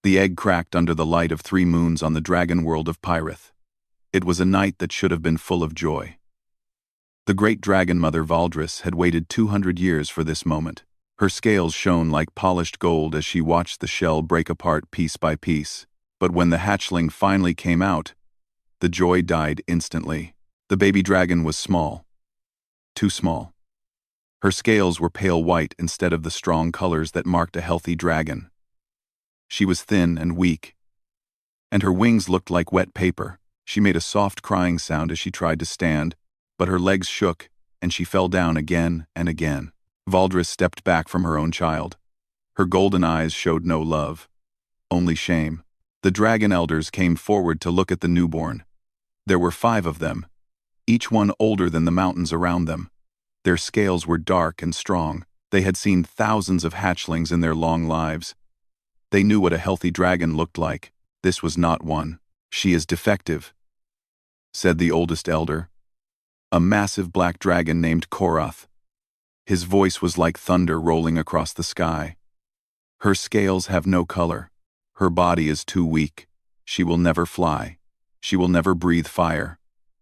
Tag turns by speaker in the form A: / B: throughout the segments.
A: The egg cracked under the light of 3 moons on the dragon world of Pyrith. It was a night that should have been full of joy. The great dragon mother Valdris had waited 200 years for this moment. Her scales shone like polished gold as she watched the shell break apart piece by piece. But when the hatchling finally came out, the joy died instantly. The baby dragon was small. Too small. Her scales were pale white instead of the strong colors that marked a healthy dragon. She was thin and weak, and her wings looked like wet paper. She made a soft crying sound as she tried to stand, but her legs shook, and she fell down again and again. Valdris stepped back from her own child. Her golden eyes showed no love, only shame. The dragon elders came forward to look at the newborn. There were 5 of them, each one older than the mountains around them. Their scales were dark and strong. They had seen thousands of hatchlings in their long lives. They knew what a healthy dragon looked like. This was not one. "She is defective," said the oldest elder, a massive black dragon named Korath. His voice was like thunder rolling across the sky. "Her scales have no color. Her body is too weak. She will never fly. She will never breathe fire.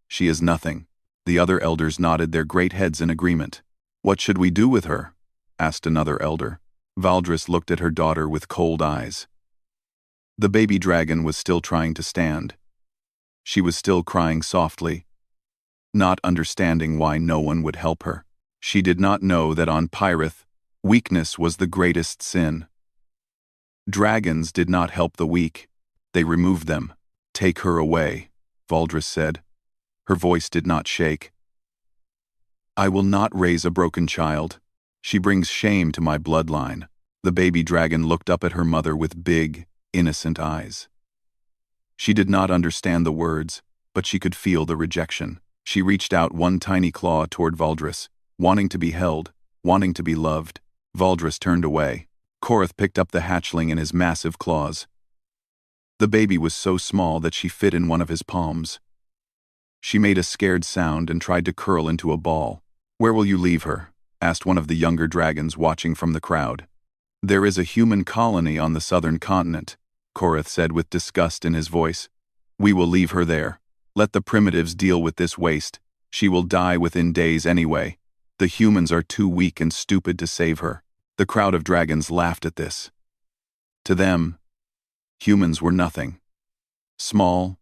A: She is nothing." The other elders nodded their great heads in agreement. "What should we do with her?" asked another elder. Valdris looked at her daughter with cold eyes. The baby dragon was still trying to stand. She was still crying softly, not understanding why no one would help her. She did not know that on Pyrith, weakness was the greatest sin. Dragons did not help the weak. They removed them. "Take her away," Valdris said. Her voice did not shake. "I will not raise a broken child. She brings shame to my bloodline." The baby dragon looked up at her mother with big, innocent eyes. She did not understand the words, but she could feel the rejection. She reached out one tiny claw toward Valdris, wanting to be held, wanting to be loved. Valdris turned away. Korath picked up the hatchling in his massive claws. The baby was so small that she fit in one of his palms. She made a scared sound and tried to curl into a ball. "Where will you leave her?" asked one of the younger dragons watching from the crowd. "There is a human colony on the southern continent," Korath said with disgust in his voice. "We will leave her there. Let the primitives deal with this waste. She will die within days anyway. The humans are too weak and stupid to save her." The crowd of dragons laughed at this. To them, humans were nothing. Small,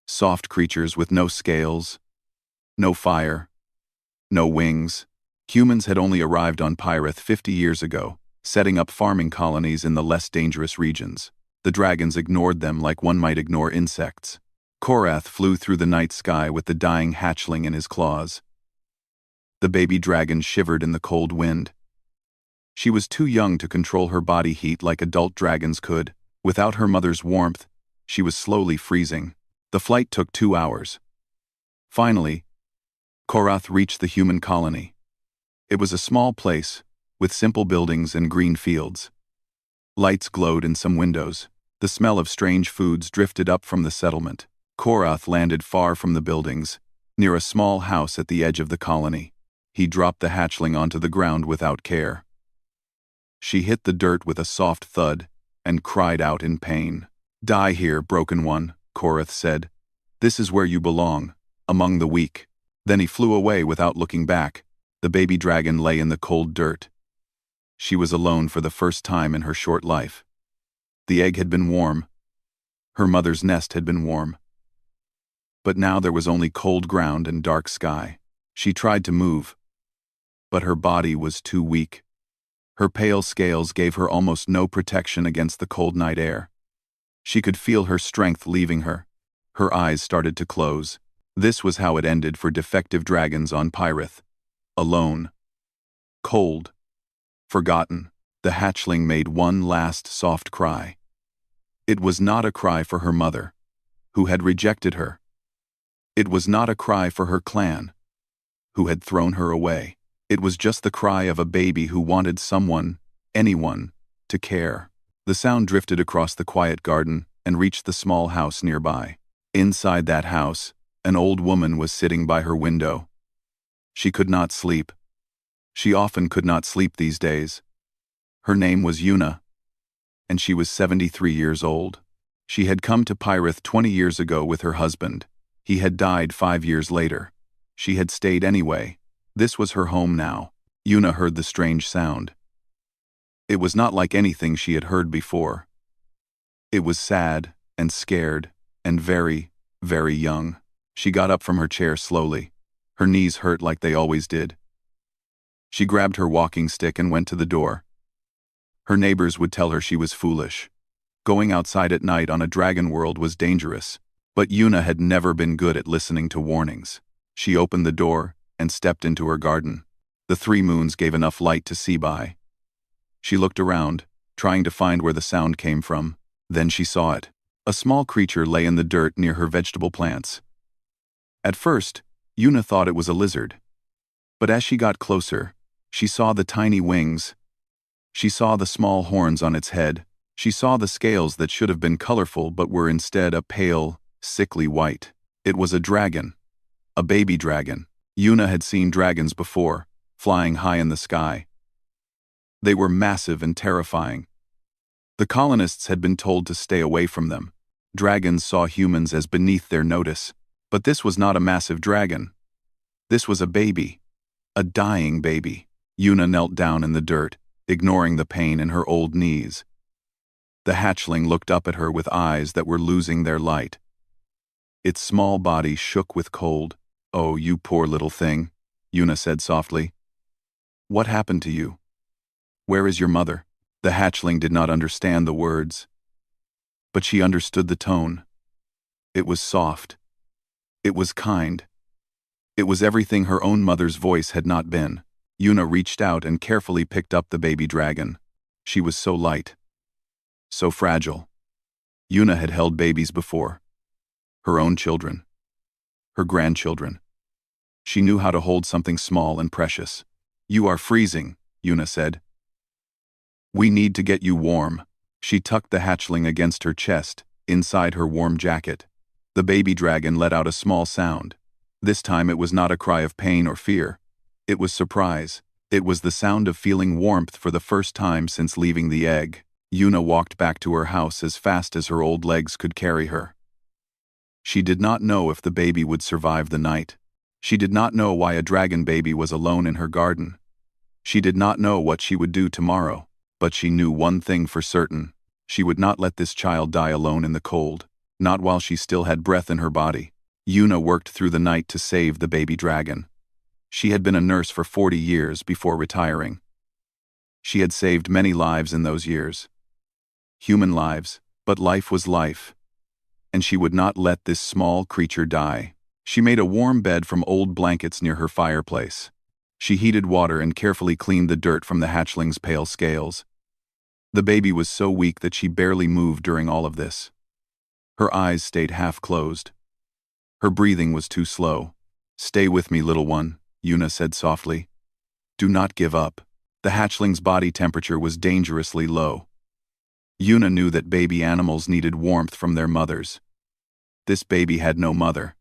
A: soft creatures with no scales, no fire, no wings. Humans had only arrived on Pyrith 50 years ago, setting up farming colonies in the less dangerous regions. The dragons ignored them like one might ignore insects. Korath flew through the night sky with the dying hatchling in his claws. The baby dragon shivered in the cold wind. She was too young to control her body heat like adult dragons could. Without her mother's warmth, she was slowly freezing. The flight took 2 hours. Finally, Korath reached the human colony. It was a small place, with simple buildings and green fields. Lights glowed in some windows. The smell of strange foods drifted up from the settlement. Korath landed far from the buildings, near a small house at the edge of the colony. He dropped the hatchling onto the ground without care. She hit the dirt with a soft thud and cried out in pain. "Die here, broken one," Korath said. "This is where you belong, among the weak." Then he flew away without looking back. The baby dragon lay in the cold dirt. She was alone for the first time in her short life. The egg had been warm. Her mother's nest had been warm. But now there was only cold ground and dark sky. She tried to move, but her body was too weak. Her pale scales gave her almost no protection against the cold night air. She could feel her strength leaving her. Her eyes started to close. This was how it ended for defective dragons on Pyrith. Alone. Cold. Forgotten. The hatchling made one last soft cry. It was not a cry for her mother, who had rejected her. It was not a cry for her clan, who had thrown her away. It was just the cry of a baby who wanted someone, anyone, to care. The sound drifted across the quiet garden and reached the small house nearby. Inside that house, an old woman was sitting by her window. She could not sleep. She often could not sleep these days. Her name was Yuna. and she was 73 years old. She had come to Pyrith 20 years ago with her husband. He had died 5 years later. She had stayed anyway. This was her home now. Yuna heard the strange sound. It was not like anything she had heard before. It was sad and scared and very, very young. She got up from her chair slowly. Her knees hurt like they always did. She grabbed her walking stick and went to the door. Her neighbors would tell her she was foolish. Going outside at night on a dragon world was dangerous, but Yuna had never been good at listening to warnings. She opened the door and stepped into her garden. The 3 moons gave enough light to see by. She looked around, trying to find where the sound came from. Then she saw it. A small creature lay in the dirt near her vegetable plants. At first, Yuna thought it was a lizard. But as she got closer, she saw the tiny wings. She saw the small horns on its head. She saw the scales that should have been colorful but were instead a pale, sickly white. It was a dragon. A baby dragon. Yuna had seen dragons before, flying high in the sky. They were massive and terrifying. The colonists had been told to stay away from them. Dragons saw humans as beneath their notice. But this was not a massive dragon. This was a baby. A dying baby. Yuna knelt down in the dirt, ignoring the pain in her old knees. The hatchling looked up at her with eyes that were losing their light. Its small body shook with cold. "Oh, you poor little thing," Yuna said softly. "What happened to you? Where is your mother?" The hatchling did not understand the words, but she understood the tone. It was soft. It was kind. It was everything her own mother's voice had not been. Yuna reached out and carefully picked up the baby dragon. She was so light. So fragile. Yuna had held babies before. Her own children. Her grandchildren. She knew how to hold something small and precious. "You are freezing," Yuna said. "We need to get you warm." She tucked the hatchling against her chest, inside her warm jacket. The baby dragon let out a small sound. This time it was not a cry of pain or fear. It was surprise. It was the sound of feeling warmth for the first time since leaving the egg. Yuna walked back to her house as fast as her old legs could carry her. She did not know if the baby would survive the night. She did not know why a dragon baby was alone in her garden. She did not know what she would do tomorrow, but she knew one thing for certain. She would not let this child die alone in the cold, not while she still had breath in her body. Yuna worked through the night to save the baby dragon. She had been a nurse for 40 years before retiring. She had saved many lives in those years. Human lives, but life was life. And she would not let this small creature die. She made a warm bed from old blankets near her fireplace. She heated water and carefully cleaned the dirt from the hatchling's pale scales. The baby was so weak that she barely moved during all of this. Her eyes stayed half closed. Her breathing was too slow. "Stay with me, little one," Yuna said softly. "Do not give up." The hatchling's body temperature was dangerously low. Yuna knew that baby animals needed warmth from their mothers. This baby had no mother.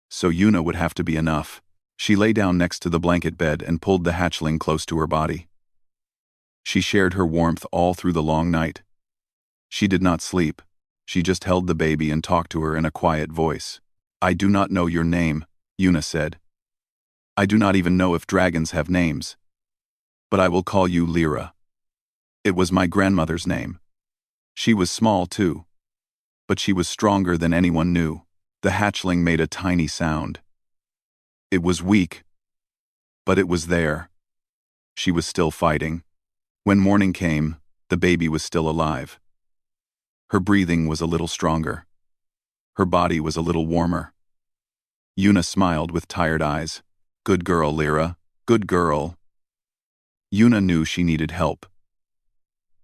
A: So Yuna would have to be enough. She lay down next to the blanket bed and pulled the hatchling close to her body. She shared her warmth all through the long night. She did not sleep. She just held the baby and talked to her in a quiet voice. "I do not know your name," Yuna said. "I do not even know if dragons have names. But I will call you Lyra." It was my grandmother's name. She was small too. But she was stronger than anyone knew. The hatchling made a tiny sound. It was weak. But it was there. She was still fighting. When morning came, the baby was still alive. Her breathing was a little stronger. Her body was a little warmer. Yuna smiled with tired eyes. "Good girl, Lyra. Good girl." Yuna knew she needed help.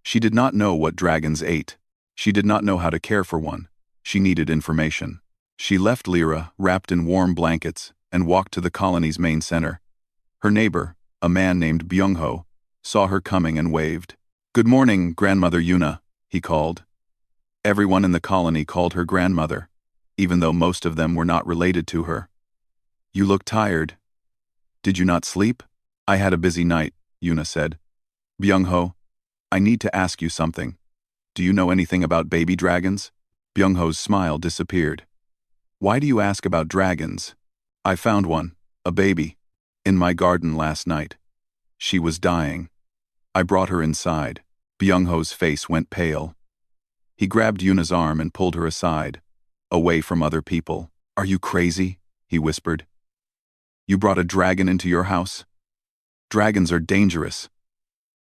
A: She did not know what dragons ate. She did not know how to care for one. She needed information. She left Lyra, wrapped in warm blankets, and walked to the colony's main center. Her neighbor, a man named Byung-ho, saw her coming and waved. "Good morning, Grandmother Yuna," he called. Everyone in the colony called her grandmother, even though most of them were not related to her. "You look tired. Did you not sleep?" "I had a busy night," Yuna said. "Byung-ho, I need to ask you something. Do you know anything about baby dragons? Byung-ho's smile disappeared. Why do you ask about dragons? I found one, a baby, in my garden last night. She was dying. I brought her inside. Byung-ho's face went pale. He grabbed Yuna's arm and pulled her aside, away from other people. Are you crazy? He whispered. You brought a dragon into your house? Dragons are dangerous.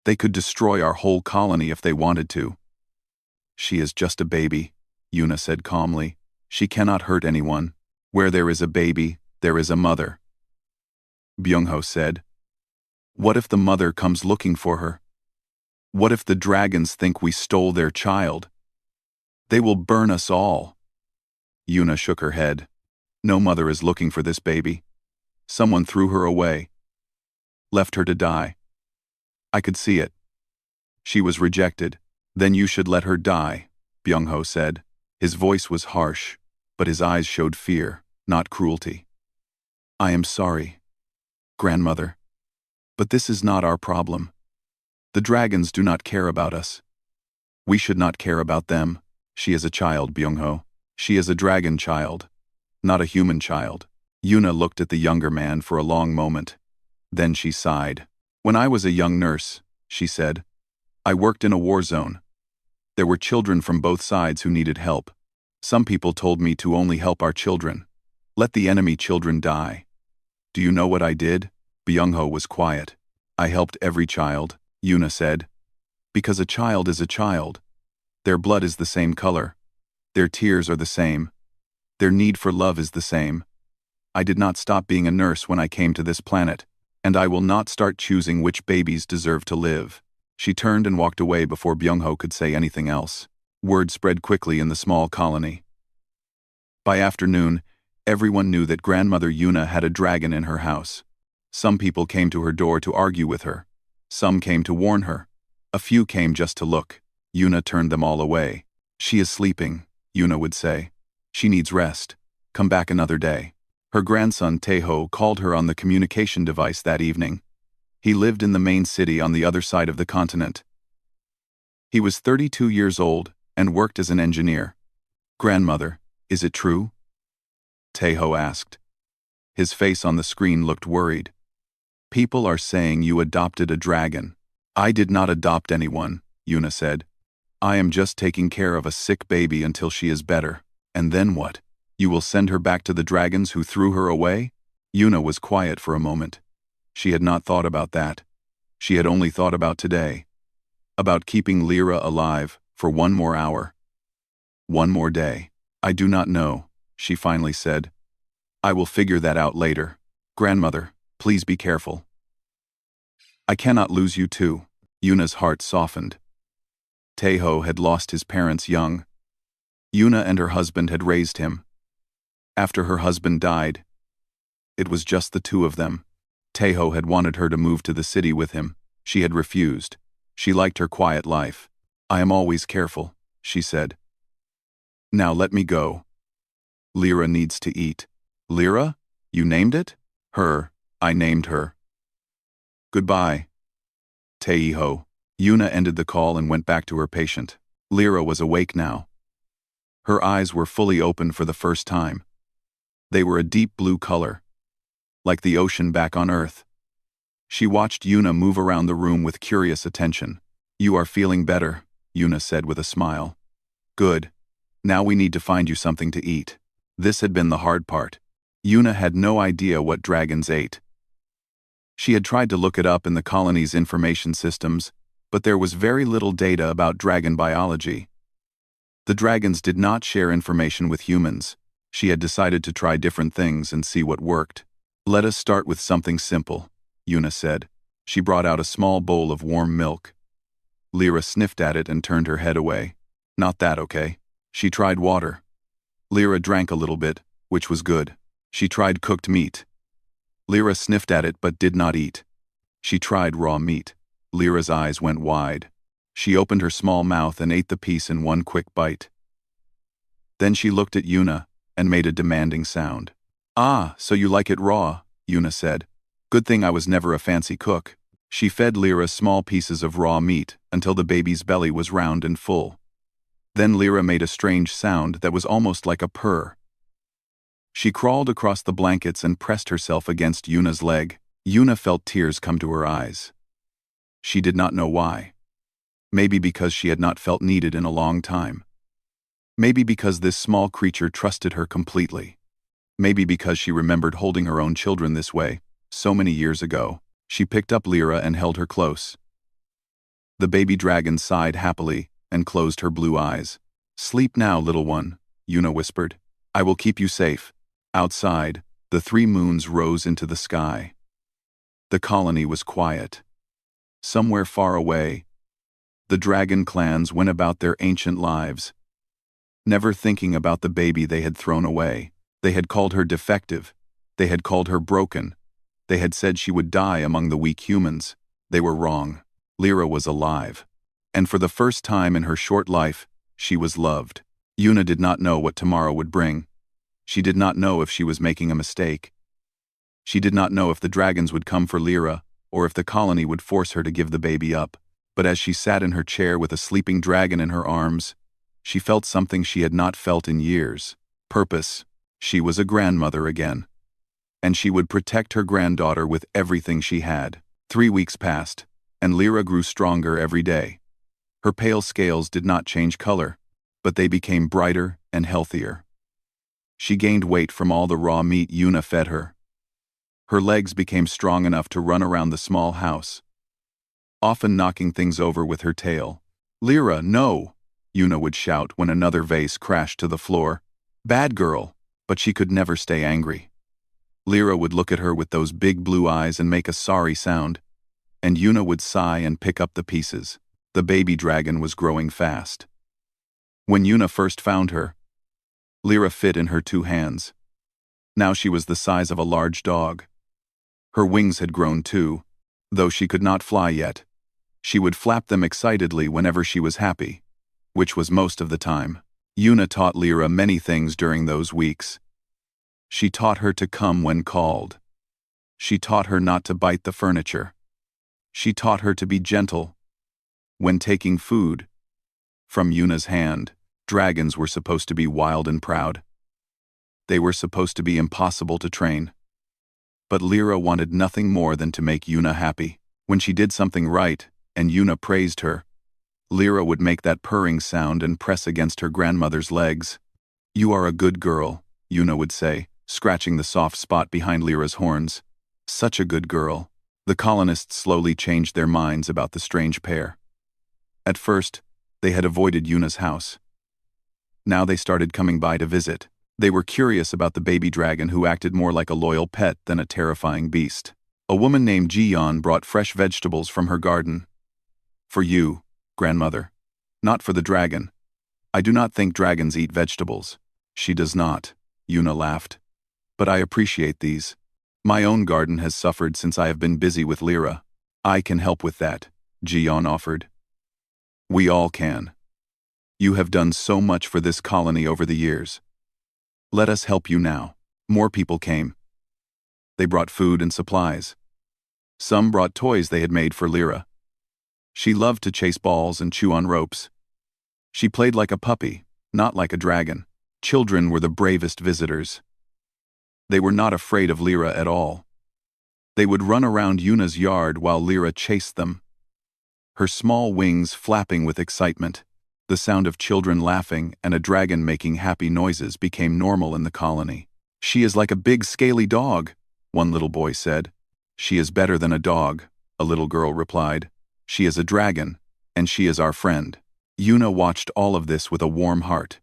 A: They could destroy our whole colony if they wanted to. She is just a baby, Yuna said calmly. She cannot hurt anyone. Where there is a baby, there is a mother. Byung-ho said. What if the mother comes looking for her? What if the dragons think we stole their child? They will burn us all. Yuna shook her head. No mother is looking for this baby. Someone threw her away. Left her to die. I could see it. She was rejected. Then you should let her die, Byung-ho said. His voice was harsh, but his eyes showed fear, not cruelty. I am sorry, grandmother. But this is not our problem. The dragons do not care about us. We should not care about them. She is a child, Byung-ho. She is a dragon child, not a human child. Yuna looked at the younger man for a long moment. Then she sighed. When I was a young nurse, she said, I worked in a war zone. There were children from both sides who needed help. Some people told me to only help our children. Let the enemy children die. Do you know what I did? Byung-ho was quiet. I helped every child, Yuna said. Because a child is a child. Their blood is the same color. Their tears are the same. Their need for love is the same. I did not stop being a nurse when I came to this planet, and I will not start choosing which babies deserve to live. She turned and walked away before Byung-ho could say anything else. Word spread quickly in the small colony. By afternoon, everyone knew that grandmother Yuna had a dragon in her house. Some people came to her door to argue with her. Some came to warn her. A few came just to look. Yuna turned them all away. She is sleeping, Yuna would say. She needs rest. Come back another day. Her grandson Taeho called her on the communication device that evening. He lived in the main city on the other side of the continent. He was 32 years old and worked as an engineer. Grandmother, is it true? Taeho asked. His face on the screen looked worried. People are saying you adopted a dragon. I did not adopt anyone, Yuna said. I am just taking care of a sick baby until she is better. And then what? You will send her back to the dragons who threw her away? Yuna was quiet for a moment. She had not thought about that. She had only thought about today. About keeping Lyra alive for one more hour. One more day. I do not know, she finally said. I will figure that out later. Grandmother, please be careful. I cannot lose you too. Yuna's heart softened. Taeho had lost his parents young. Yuna and her husband had raised him. After her husband died, it was just the two of them. Taeho had wanted her to move to the city with him. She had refused. She liked her quiet life. I am always careful, she said. Now let me go. Lyra needs to eat. Lyra? You named it? Her. I named her. Goodbye. Taeho. Yuna ended the call and went back to her patient. Lyra was awake now. Her eyes were fully open for the first time. They were a deep blue color, like the ocean back on Earth. She watched Yuna move around the room with curious attention. You are feeling better, Yuna said with a smile. Good. Now we need to find you something to eat. This had been the hard part. Yuna had no idea what dragons ate. She had tried to look it up in the colony's information systems, but there was very little data about dragon biology. The dragons did not share information with humans. She had decided to try different things and see what worked. Let us start with something simple, Yuna said. She brought out a small bowl of warm milk. Lyra sniffed at it and turned her head away. Not that, okay? She tried water. Lyra drank a little bit, which was good. She tried cooked meat. Lyra sniffed at it but did not eat. She tried raw meat. Lyra's eyes went wide. She opened her small mouth and ate the piece in one quick bite. Then she looked at Yuna and made a demanding sound. Ah, so you like it raw, Yuna said. Good thing I was never a fancy cook. She fed Lyra small pieces of raw meat until the baby's belly was round and full. Then Lyra made a strange sound that was almost like a purr. She crawled across the blankets and pressed herself against Yuna's leg. Yuna felt tears come to her eyes. She did not know why. Maybe because she had not felt needed in a long time. Maybe because this small creature trusted her completely. Maybe because she remembered holding her own children this way, so many years ago. She picked up Lyra and held her close. The baby dragon sighed happily and closed her blue eyes. "Sleep now, little one," Yuna whispered. "I will keep you safe." Outside, the 3 moons rose into the sky. The colony was quiet. Somewhere far away, the dragon clans went about their ancient lives, never thinking about the baby they had thrown away. They had called her defective. They had called her broken. They had said she would die among the weak humans. They were wrong. Lyra was alive. And for the first time in her short life, she was loved. Yuna did not know what tomorrow would bring. She did not know if she was making a mistake. She did not know if the dragons would come for Lyra, or if the colony would force her to give the baby up. But as she sat in her chair with a sleeping dragon in her arms, she felt something she had not felt in years. Purpose. She was a grandmother again. And she would protect her granddaughter with everything she had. 3 weeks passed, and Lyra grew stronger every day. Her pale scales did not change color, but they became brighter and healthier. She gained weight from all the raw meat Yuna fed her. Her legs became strong enough to run around the small house, often knocking things over with her tail. "Lyra, no!" Yuna would shout when another vase crashed to the floor. "Bad girl!" But she could never stay angry. Lyra would look at her with those big blue eyes and make a sorry sound, and Yuna would sigh and pick up the pieces. The baby dragon was growing fast. When Yuna first found her, Lyra fit in her 2 hands. Now she was the size of a large dog. Her wings had grown too, though she could not fly yet. She would flap them excitedly whenever she was happy, which was most of the time. Yuna taught Lyra many things during those weeks. She taught her to come when called. She taught her not to bite the furniture. She taught her to be gentle when taking food from Yuna's hand. Dragons were supposed to be wild and proud. They were supposed to be impossible to train. But Lyra wanted nothing more than to make Yuna happy. When she did something right, and Yuna praised her, Lyra would make that purring sound and press against her grandmother's legs. "You are a good girl," Yuna would say, scratching the soft spot behind Lyra's horns. Such a good girl. The colonists slowly changed their minds about the strange pair. At first, they had avoided Yuna's house. Now they started coming by to visit. They were curious about the baby dragon who acted more like a loyal pet than a terrifying beast. A woman named Jiyeon brought fresh vegetables from her garden. "For you, grandmother. Not for the dragon. I do not think dragons eat vegetables." "She does not," Yuna laughed. "But I appreciate these. My own garden has suffered since I have been busy with Lyra." "I can help with that," Jiyeon offered. "We all can. You have done so much for this colony over the years. Let us help you now." More people came. They brought food and supplies. Some brought toys they had made for Lyra. She loved to chase balls and chew on ropes. She played like a puppy, not like a dragon. Children were the bravest visitors. They were not afraid of Lyra at all. They would run around Yuna's yard while Lyra chased them, her small wings flapping with excitement. The sound of children laughing and a dragon making happy noises became normal in the colony. "She is like a big scaly dog," one little boy said. "She is better than a dog," a little girl replied. "She is a dragon, and she is our friend." Yuna watched all of this with a warm heart.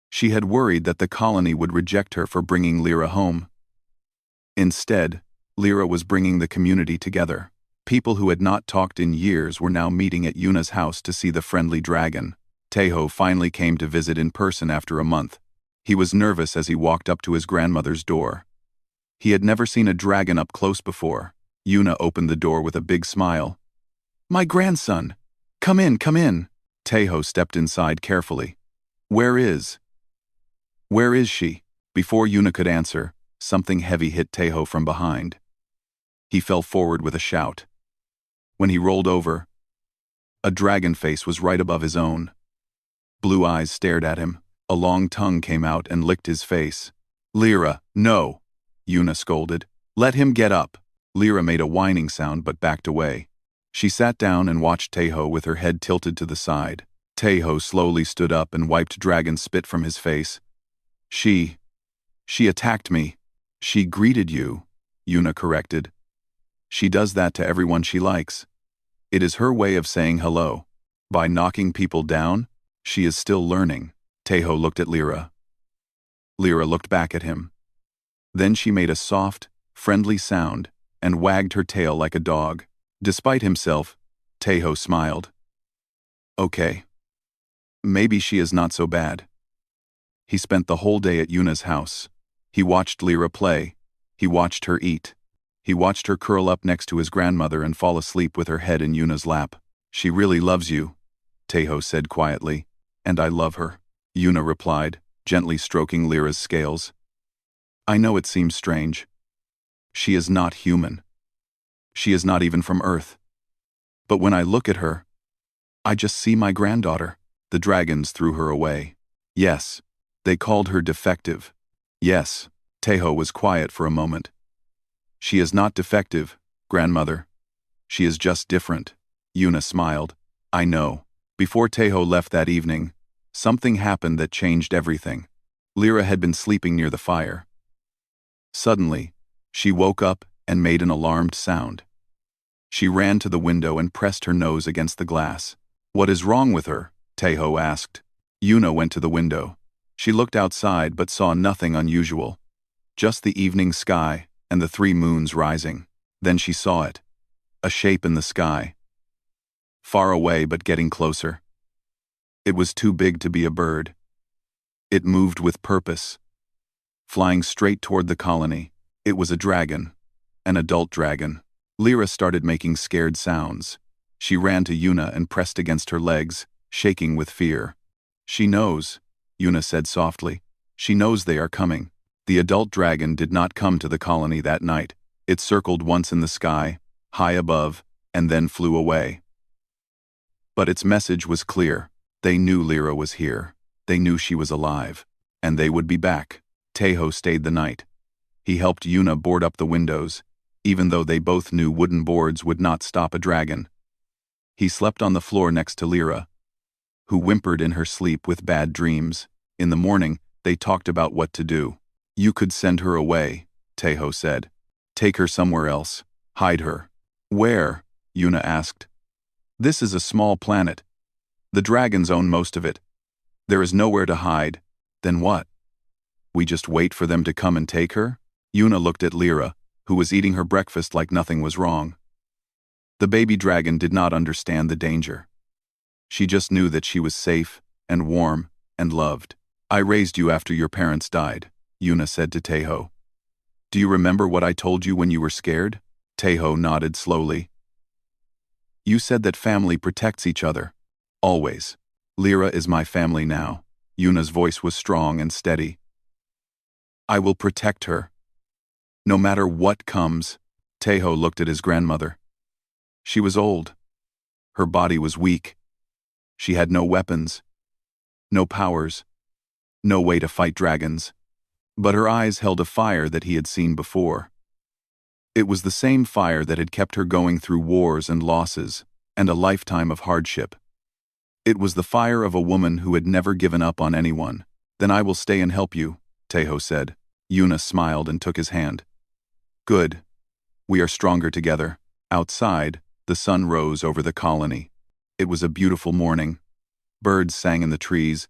A: She had worried that the colony would reject her for bringing Lyra home. Instead, Lyra was bringing the community together. People who had not talked in years were now meeting at Yuna's house to see the friendly dragon. Taeho finally came to visit in person after a month. He was nervous as he walked up to his grandmother's door. He had never seen a dragon up close before. Yuna opened the door with a big smile. "My grandson! Come in, come in!" Taeho stepped inside carefully. Where is she?" Before Yuna could answer, something heavy hit Taeho from behind. He fell forward with a shout. When he rolled over, a dragon face was right above his own. Blue eyes stared at him. A long tongue came out and licked his face. Lyra, no, Yuna scolded. Let him get up. Lyra made a whining sound but backed away. She sat down and watched Tejo with her head tilted to the side. Tejo slowly stood up and wiped dragon spit from his face. She attacked me. She greeted you, Yuna corrected. She does that to everyone she likes. It is her way of saying hello. By knocking people down, she is still learning. Tejo looked at Lyra. Lyra looked back at him. Then she made a soft, friendly sound and wagged her tail like a dog. Despite himself, Tejo smiled. Okay. Maybe she is not so bad. He spent the whole day at Yuna's house. He watched Lyra play. He watched her eat. He watched her curl up next to his grandmother and fall asleep with her head in Yuna's lap. She really loves you, Tejo said quietly. And I love her, Yuna replied, gently stroking Lyra's scales. I know it seems strange. She is not human. She is not even from Earth. But when I look at her, I just see my granddaughter. The dragons threw her away. Yes, they called her defective. Yes, Tejo was quiet for a moment. She is not defective, grandmother. She is just different. Yuna smiled. I know. Before Tejo left that evening, something happened that changed everything. Lyra had been sleeping near the fire. Suddenly, she woke up and made an alarmed sound. She ran to the window and pressed her nose against the glass. What is wrong with her? Tejo asked. Yuna went to the window. She looked outside but saw nothing unusual. Just the evening sky and the 3 moons rising. Then she saw it. A shape in the sky. Far away but getting closer. It was too big to be a bird. It moved with purpose. Flying straight toward the colony. It was a dragon. An adult dragon. Lyra started making scared sounds. She ran to Yuna and pressed against her legs, shaking with fear. She knows, Yuna said softly. She knows they are coming. The adult dragon did not come to the colony that night. It circled once in the sky, high above, and then flew away. But its message was clear. They knew Lyra was here. They knew she was alive. And they would be back. Tejo stayed the night. He helped Yuna board up the windows, even though they both knew wooden boards would not stop a dragon. He slept on the floor next to Lyra, who whimpered in her sleep with bad dreams. In the morning, they talked about what to do. You could send her away, Tejo said. Take her somewhere else. Hide her. Where? Yuna asked. This is a small planet. The dragons own most of it. There is nowhere to hide. Then what? We just wait for them to come and take her? Yuna looked at Lyra, who was eating her breakfast like nothing was wrong. The baby dragon did not understand the danger. She just knew that she was safe and warm and loved. I raised you after your parents died, Yuna said to Tejo. Do you remember what I told you when you were scared? Tejo nodded slowly. You said that family protects each other. Always. Lyra is my family now. Yuna's voice was strong and steady. I will protect her. No matter what comes. Tejo looked at his grandmother. She was old. Her body was weak. She had no weapons, no powers, no way to fight dragons. But her eyes held a fire that he had seen before. It was the same fire that had kept her going through wars and losses, and a lifetime of hardship. It was the fire of a woman who had never given up on anyone. Then I will stay and help you, Tejo said. Yuna smiled and took his hand. Good. We are stronger together. Outside, the sun rose over the colony. It was a beautiful morning. Birds sang in the trees.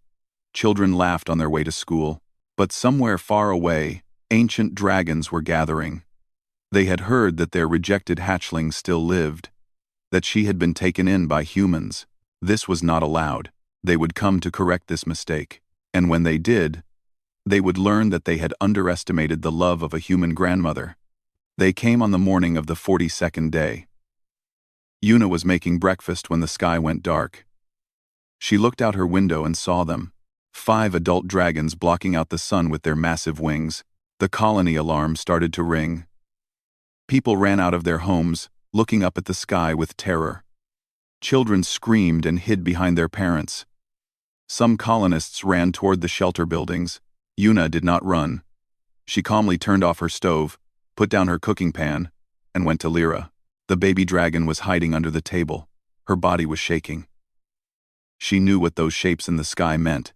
A: Children laughed on their way to school. But somewhere far away, ancient dragons were gathering. They had heard that their rejected hatchling still lived, that she had been taken in by humans. This was not allowed. They would come to correct this mistake. And when they did, they would learn that they had underestimated the love of a human grandmother. They came on the morning of the 42nd day. Yuna was making breakfast when the sky went dark. She looked out her window and saw them. 5 adult dragons blocking out the sun with their massive wings. The colony alarm started to ring. People ran out of their homes, looking up at the sky with terror. Children screamed and hid behind their parents. Some colonists ran toward the shelter buildings. Yuna did not run. She calmly turned off her stove, put down her cooking pan, and went to Lyra. The baby dragon was hiding under the table. Her body was shaking. She knew what those shapes in the sky meant.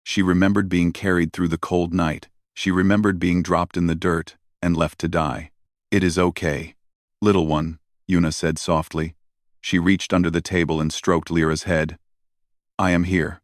A: She remembered being carried through the cold night. She remembered being dropped in the dirt and left to die. "It is okay, little one," Yuna said softly. She reached under the table and stroked Lyra's head. "I am here.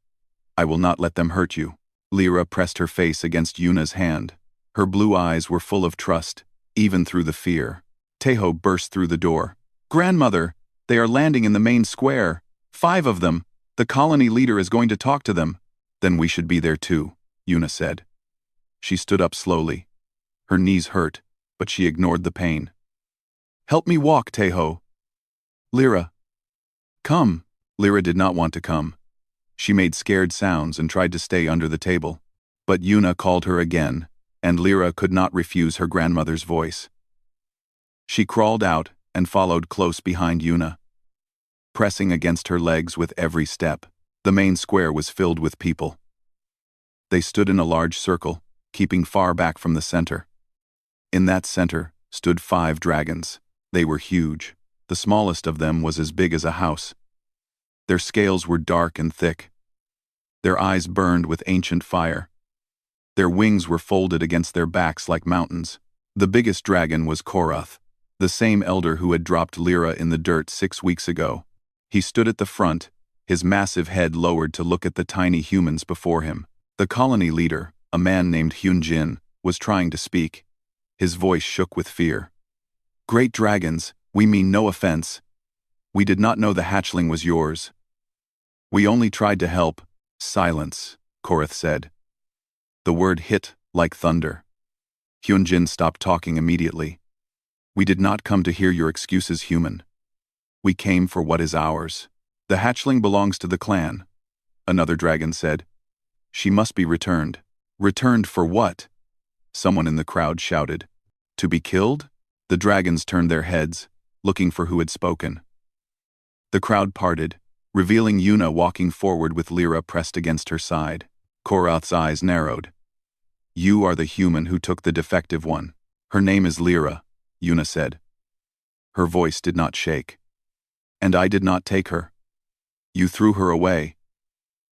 A: I will not let them hurt you." Lyra pressed her face against Yuna's hand. Her blue eyes were full of trust, even through the fear. Teho burst through the door. "Grandmother, they are landing in the main square. 5 of them. The colony leader is going to talk to them." "Then we should be there too," Yuna said. She stood up slowly. Her knees hurt, but she ignored the pain. "Help me walk, Teho." "Lyra." "Come." Lyra did not want to come. She made scared sounds and tried to stay under the table. But Yuna called her again, and Lyra could not refuse her grandmother's voice. She crawled out and followed close behind Yuna, pressing against her legs with every step. The main square was filled with people. They stood in a large circle, keeping far back from the center. In that center stood 5 dragons. They were huge. The smallest of them was as big as a house. Their scales were dark and thick. Their eyes burned with ancient fire. Their wings were folded against their backs like mountains. The biggest dragon was Korath, the same elder who had dropped Lyra in the dirt 6 weeks ago. He stood at the front, his massive head lowered to look at the tiny humans before him. The colony leader, a man named Hyunjin, was trying to speak. His voice shook with fear. "Great dragons, we mean no offense. We did not know the hatchling was yours. We only tried to help." "Silence," Korath said. The word hit like thunder. Hyunjin stopped talking immediately. "We did not come to hear your excuses, human. We came for what is ours. The hatchling belongs to the clan," another dragon said. "She must be returned." "Returned for what?" Someone in the crowd shouted. "To be killed?" The dragons turned their heads, looking for who had spoken. The crowd parted, revealing Yuna walking forward with Lyra pressed against her side. Korath's eyes narrowed. "You are the human who took the defective one. Her name is Lyra," Yuna said. Her voice did not shake. "And I did not take her. You threw her away.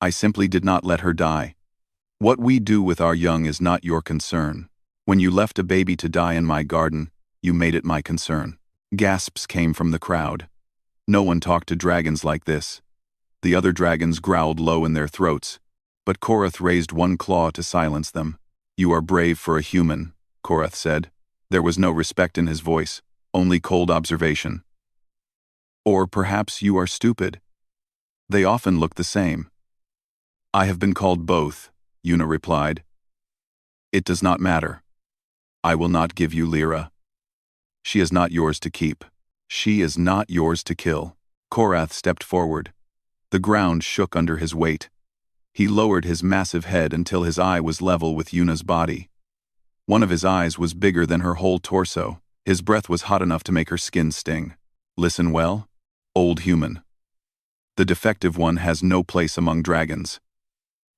A: I simply did not let her die. What we do with our young is not your concern. When you left a baby to die in my garden, you made it my concern." Gasps came from the crowd. No one talked to dragons like this. The other dragons growled low in their throats, but Korath raised one claw to silence them. "You are brave for a human," Korath said. There was no respect in his voice, only cold observation. "Or perhaps you are stupid. They often look the same." "I have been called both," Yuna replied. "It does not matter. I will not give you Lyra. She is not yours to keep. She is not yours to kill." Korath stepped forward. The ground shook under his weight. He lowered his massive head until his eye was level with Yuna's body. One of his eyes was bigger than her whole torso. His breath was hot enough to make her skin sting. "Listen well, old human. The defective one has no place among dragons.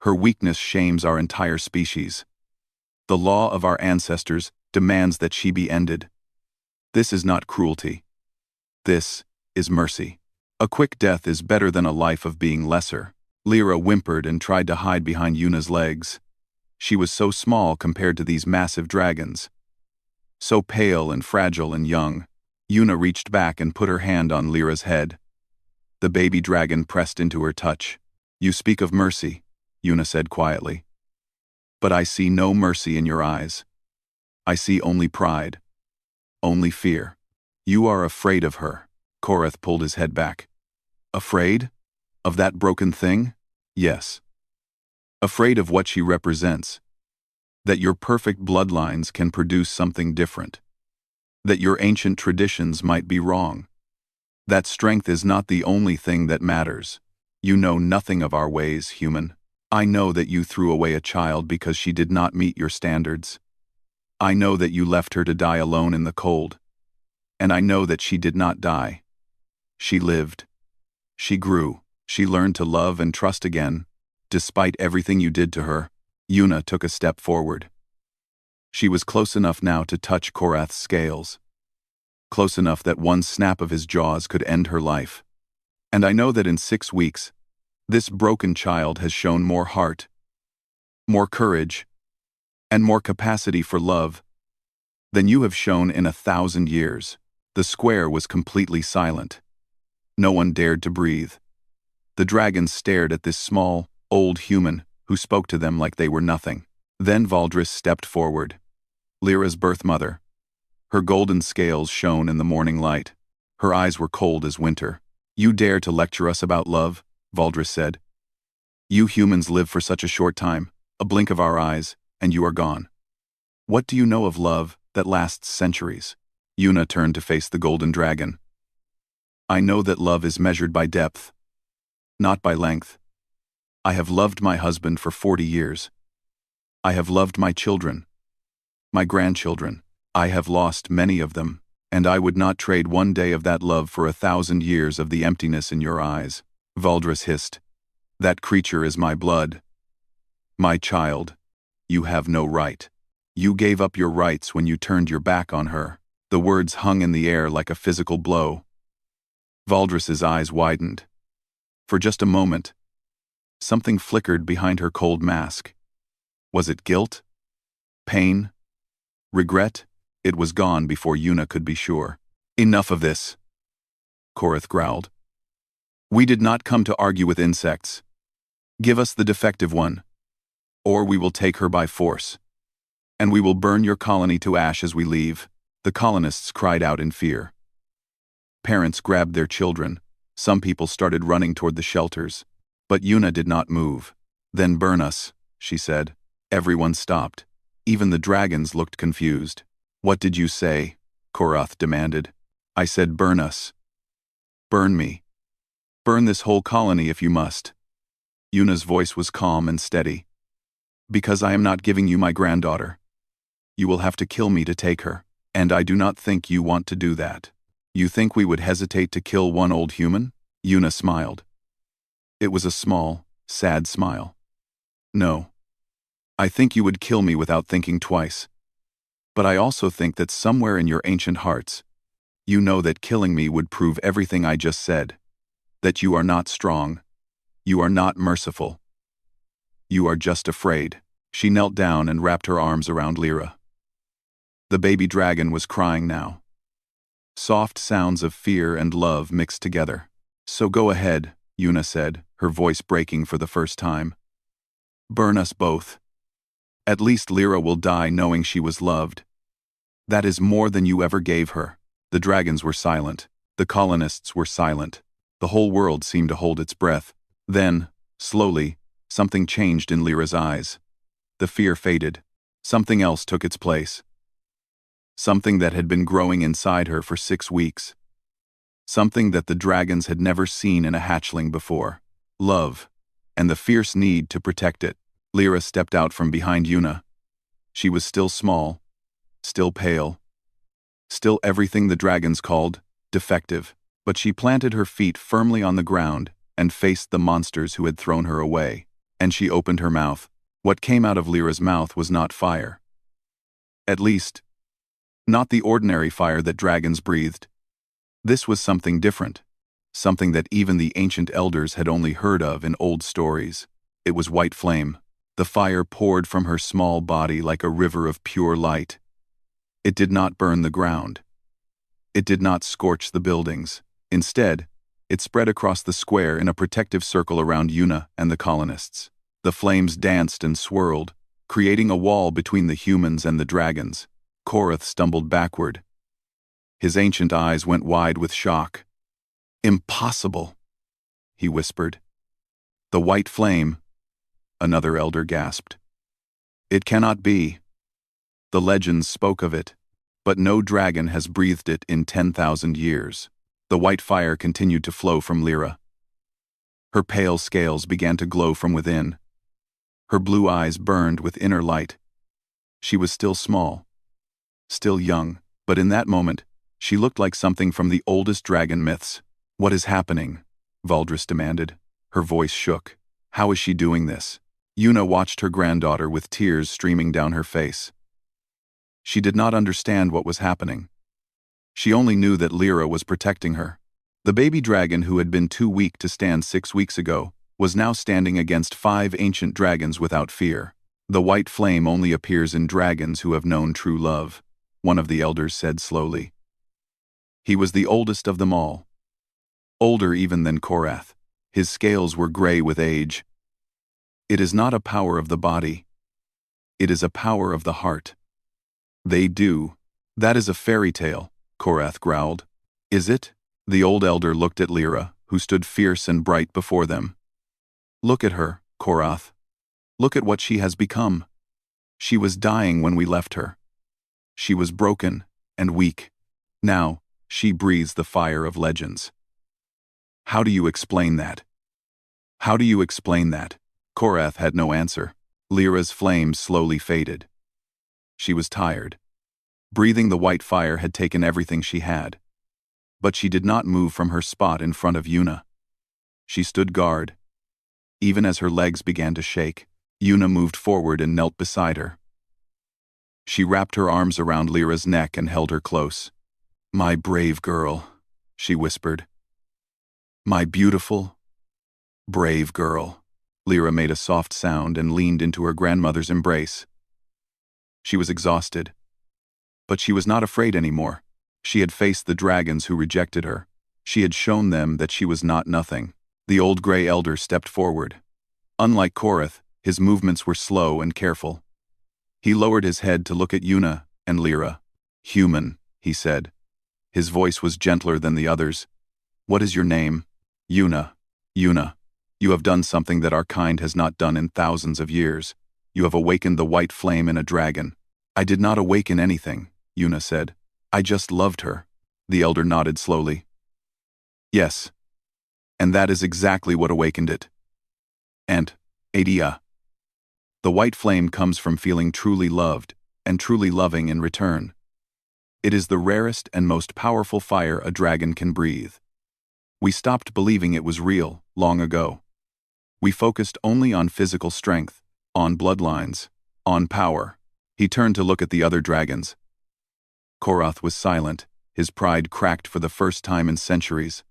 A: Her weakness shames our entire species. The law of our ancestors demands that she be ended. This is not cruelty. This is mercy. A quick death is better than a life of being lesser." Lyra whimpered and tried to hide behind Yuna's legs. She was so small compared to these massive dragons. So pale and fragile and young. Yuna reached back and put her hand on Lyra's head. The baby dragon pressed into her touch. "You speak of mercy," Yuna said quietly. "But I see no mercy in your eyes. I see only pride. Only fear. You are afraid of her." Korath pulled his head back. "Afraid? Of that broken thing?" "Yes. Afraid of what she represents. That your perfect bloodlines can produce something different. That your ancient traditions might be wrong. That strength is not the only thing that matters. You know nothing of our ways, human. I know that you threw away a child because she did not meet your standards. I know that you left her to die alone in the cold. And I know that she did not die. She lived. She grew. She learned to love and trust again. Despite everything you did to her, Yuna took a step forward. She was close enough now to touch Korath's scales. Close enough that one snap of his jaws could end her life. And I know that in 6 weeks, this broken child has shown more heart, more courage, and more capacity for love than you have shown in 1,000 years. The square was completely silent. No one dared to breathe. The dragons stared at this small, old human who spoke to them like they were nothing. Then Valdris stepped forward. Lyra's birth mother. Her golden scales shone in the morning light. Her eyes were cold as winter. "You dare to lecture us about love?" Valdris said. "You humans live for such a short time, a blink of our eyes, and you are gone. What do you know of love that lasts centuries?" Yuna turned to face the golden dragon. "I know that love is measured by depth, not by length. I have loved my husband for 40 years. I have loved my children, my grandchildren. I have lost many of them, and I would not trade one day of that love for 1,000 years of the emptiness in your eyes." Valdris hissed. "That creature is my blood. My child. You have no right. You gave up your rights when you turned your back on her." The words hung in the air like a physical blow. Valdris's eyes widened. For just a moment, something flickered behind her cold mask. Was it guilt? Pain? Regret? It was gone before Yuna could be sure. "Enough of this," Korath growled. "We did not come to argue with insects. Give us the defective one, or we will take her by force. And we will burn your colony to ash as we leave." The colonists cried out in fear. Parents grabbed their children. Some people started running toward the shelters. But Yuna did not move. "Then burn us," she said. Everyone stopped. Even the dragons looked confused. "What did you say?" Korath demanded. "I said burn us. Burn me. Burn this whole colony if you must." Yuna's voice was calm and steady. "Because I am not giving you my granddaughter. You will have to kill me to take her. And I do not think you want to do that. You think we would hesitate to kill one old human?" Yuna smiled. It was a small, sad smile. "No. I think you would kill me without thinking twice. But I also think that somewhere in your ancient hearts, you know that killing me would prove everything I just said. That you are not strong. You are not merciful. You are just afraid." She knelt down and wrapped her arms around Lyra. The baby dragon was crying now. Soft sounds of fear and love mixed together. "So go ahead," Yuna said, her voice breaking for the first time. "Burn us both. At least Lyra will die knowing she was loved. That is more than you ever gave her." The dragons were silent. The colonists were silent. The whole world seemed to hold its breath. Then, slowly, something changed in Lyra's eyes. The fear faded. Something else took its place. Something that had been growing inside her for 6 weeks. Something that the dragons had never seen in a hatchling before. Love, and the fierce need to protect it. Lyra stepped out from behind Yuna. She was still small, still pale, still everything the dragons called defective. But she planted her feet firmly on the ground and faced the monsters who had thrown her away. And she opened her mouth. What came out of Lyra's mouth was not fire. At least, not the ordinary fire that dragons breathed. This was something different, something that even the ancient elders had only heard of in old stories. It was white flame. The fire poured from her small body like a river of pure light. It did not burn the ground. It did not scorch the buildings. Instead, it spread across the square in a protective circle around Yuna and the colonists. The flames danced and swirled, creating a wall between the humans and the dragons. Korath stumbled backward. His ancient eyes went wide with shock. "Impossible," he whispered. "The white flame," another elder gasped. "It cannot be. The legends spoke of it, but no dragon has breathed it in 10,000 years." The white fire continued to flow from Lyra. Her pale scales began to glow from within. Her blue eyes burned with inner light. She was still small, still young, but in that moment, she looked like something from the oldest dragon myths. "What is happening?" Valdris demanded. Her voice shook. How is she doing this? Yuna watched her granddaughter with tears streaming down her face. She did not understand what was happening. She only knew that Lyra was protecting her. The baby dragon who had been too weak to stand 6 weeks ago was now standing against 5 ancient dragons without fear. The white flame only appears in dragons who have known true love, one of the elders said slowly. He was the oldest of them all. Older even than Korath. His scales were gray with age. It is not a power of the body. It is a power of the heart. They do. That is a fairy tale, Korath growled. Is it? The old elder looked at Lyra, who stood fierce and bright before them. Look at her, Korath. Look at what she has become. She was dying when we left her. She was broken and weak. Now, she breathes the fire of legends. How do you explain that? How do you explain that? Korath had no answer. Lyra's flame slowly faded. She was tired. Breathing the white fire had taken everything she had. But she did not move from her spot in front of Yuna. She stood guard. Even as her legs began to shake, Yuna moved forward and knelt beside her. She wrapped her arms around Lyra's neck and held her close. My brave girl, she whispered. My beautiful, brave girl. Lyra made a soft sound and leaned into her grandmother's embrace. She was exhausted. But she was not afraid anymore. She had faced the dragons who rejected her. She had shown them that she was not nothing. The old gray elder stepped forward. Unlike Korath, his movements were slow and careful. He lowered his head to look at Yuna and Lyra. Human, he said. His voice was gentler than the others. What is your name? Yuna. Yuna. You have done something that our kind has not done in thousands of years. You have awakened the white flame in a dragon. I did not awaken anything, Yuna said. I just loved her. The elder nodded slowly. Yes. And that is exactly what awakened it. And, Adia. The white flame comes from feeling truly loved, and truly loving in return. It is the rarest and most powerful fire a dragon can breathe. We stopped believing it was real long ago. We focused only on physical strength, on bloodlines, on power. He turned to look at the other dragons. Korath was silent, his pride cracked for the first time in centuries.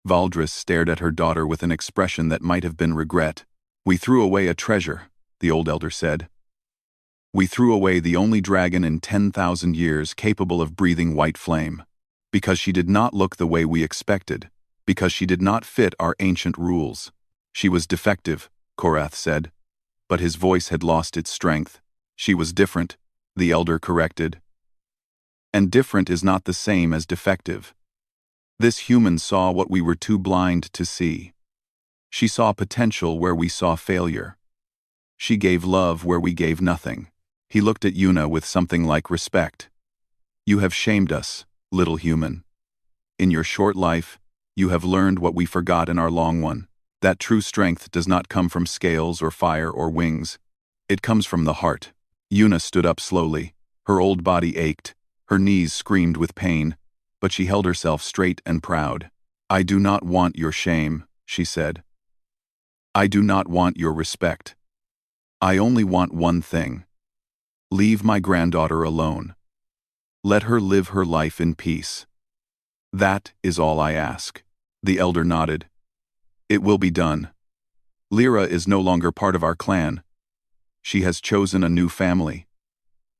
A: Valdris stared at her daughter with an expression that might have been regret. We threw away a treasure, the old elder said. We threw away the only dragon in 10,000 years capable of breathing white flame. Because she did not look the way we expected. Because she did not fit our ancient rules. She was defective, Korath said. But his voice had lost its strength. She was different, the elder corrected. And different is not the same as defective. This human saw what we were too blind to see. She saw potential where we saw failure. She gave love where we gave nothing. He looked at Yuna with something like respect. You have shamed us, little human. In your short life, you have learned what we forgot in our long one. That true strength does not come from scales or fire or wings. It comes from the heart. Yuna stood up slowly. Her old body ached. Her knees screamed with pain, but she held herself straight and proud. I do not want your shame, she said. I do not want your respect. I only want one thing. Leave my granddaughter alone. Let her live her life in peace. That is all I ask. The elder nodded. It will be done. Lyra is no longer part of our clan. She has chosen a new family.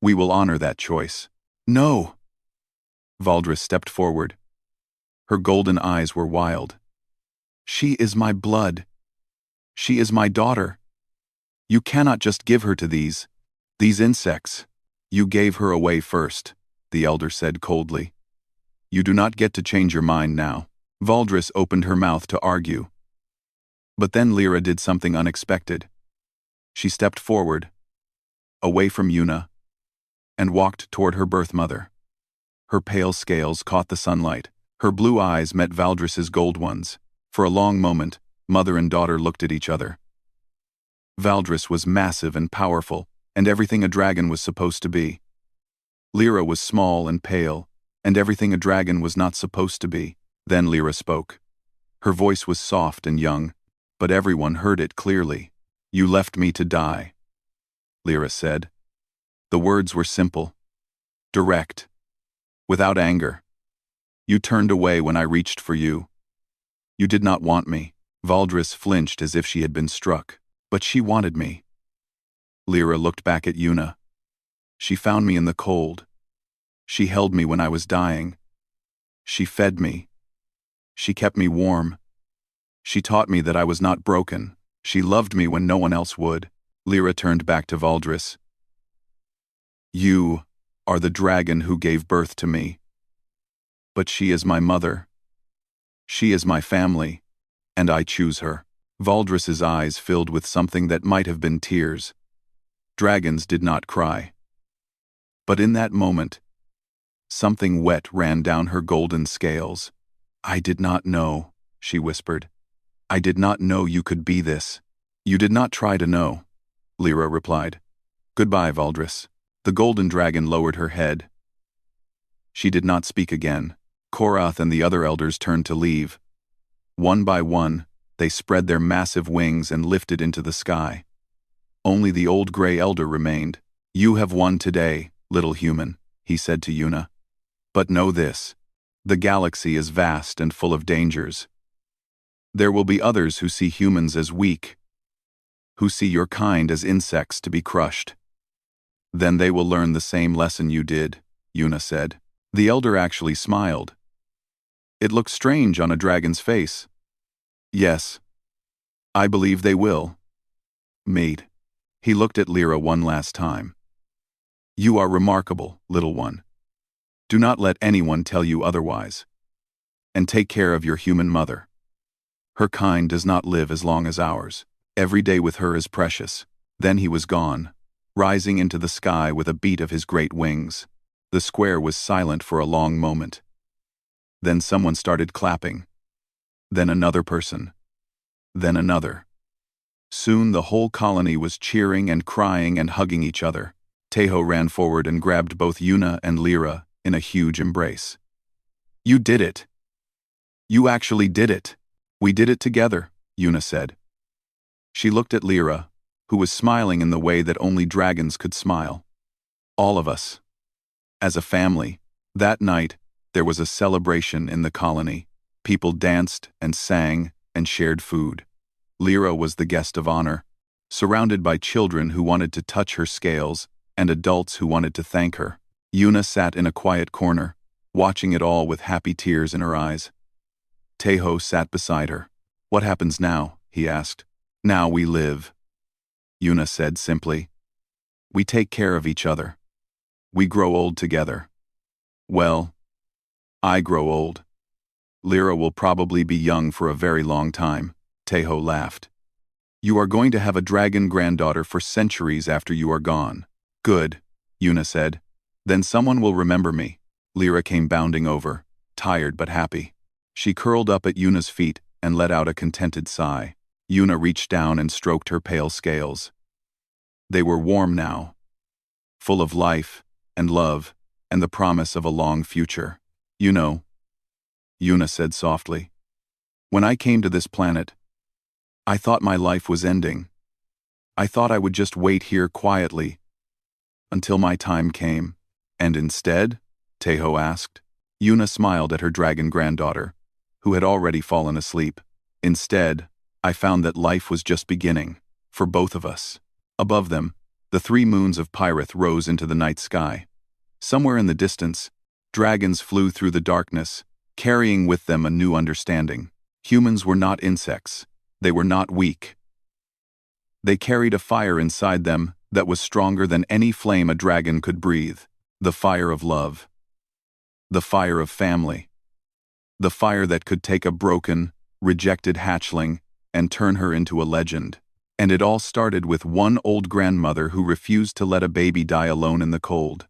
A: We will honor that choice. No! Valdris stepped forward. Her golden eyes were wild. She is my blood. She is my daughter. You cannot just give her to these insects. You gave her away first, the elder said coldly. You do not get to change your mind now. Valdris opened her mouth to argue. But then Lyra did something unexpected. She stepped forward, away from Yuna, and walked toward her birth mother. Her pale scales caught the sunlight. Her blue eyes met Valdris's gold ones. For a long moment, mother and daughter looked at each other. Valdris was massive and powerful, and everything a dragon was supposed to be. Lyra was small and pale, and everything a dragon was not supposed to be. Then Lyra spoke. Her voice was soft and young, but everyone heard it clearly. "You left me to die," Lyra said. The words were simple, direct, without anger. "You turned away when I reached for you. You did not want me." Valdris flinched as if she had been struck. "But she wanted me." Lyra looked back at Una. "She found me in the cold. She held me when I was dying. She fed me. She kept me warm. She taught me that I was not broken. She loved me when no one else would." Lyra turned back to Valdris. "You are the dragon who gave birth to me. But she is my mother. She is my family, and I choose her." Valdris's eyes filled with something that might have been tears. Dragons did not cry. But in that moment, something wet ran down her golden scales. "I did not know," she whispered. "I did not know you could be this." "You did not try to know," Lyra replied. "Goodbye, Valdris." The golden dragon lowered her head. She did not speak again. Korath and the other elders turned to leave. One by one, they spread their massive wings and lifted into the sky. Only the old gray elder remained. "You have won today, little human," he said to Una. "But know this. The galaxy is vast and full of dangers. There will be others who see humans as weak, who see your kind as insects to be crushed. Then they will learn the same lesson you did," Una said. The elder actually smiled. It looked strange on a dragon's face. "Yes, I believe they will. Mate." He looked at Lyra one last time. "You are remarkable, little one. Do not let anyone tell you otherwise. And take care of your human mother. Her kind does not live as long as ours. Every day with her is precious." Then he was gone, rising into the sky with a beat of his great wings. The square was silent for a long moment. Then someone started clapping. Then another person. Then another. Soon the whole colony was cheering and crying and hugging each other. Tejo ran forward and grabbed both Una and Lyra in a huge embrace. "You did it. You actually did it. We did it together," Una said. She looked at Lyra, who was smiling in the way that only dragons could smile. "All of us. As a family." That night, there was a celebration in the colony. People danced and sang and shared food. Lyra was the guest of honor, surrounded by children who wanted to touch her scales and adults who wanted to thank her. Una sat in a quiet corner, watching it all with happy tears in her eyes. Tejo sat beside her. "What happens now?" he asked. "Now we live," Una said simply. "We take care of each other. We grow old together. Well, I grow old. Lyra will probably be young for a very long time." Tejo laughed. "You are going to have a dragon granddaughter for centuries after you are gone." "Good," Una said. "Then someone will remember me." Lyra came bounding over, tired but happy. She curled up at Una's feet and let out a contented sigh. Una reached down and stroked her pale scales. They were warm now, full of life and love and the promise of a long future. "You know," Una said softly, "when I came to this planet, I thought my life was ending. I thought I would just wait here quietly until my time came." "And instead?" Tejo asked. Una smiled at her dragon granddaughter, who had already fallen asleep. "Instead, I found that life was just beginning, for both of us." Above them, the 3 moons of Pyrith rose into the night sky. Somewhere in the distance, dragons flew through the darkness, carrying with them a new understanding. Humans were not insects. They were not weak. They carried a fire inside them that was stronger than any flame a dragon could breathe. The fire of love. The fire of family. The fire that could take a broken, rejected hatchling and turn her into a legend. And it all started with one old grandmother who refused to let a baby die alone in the cold.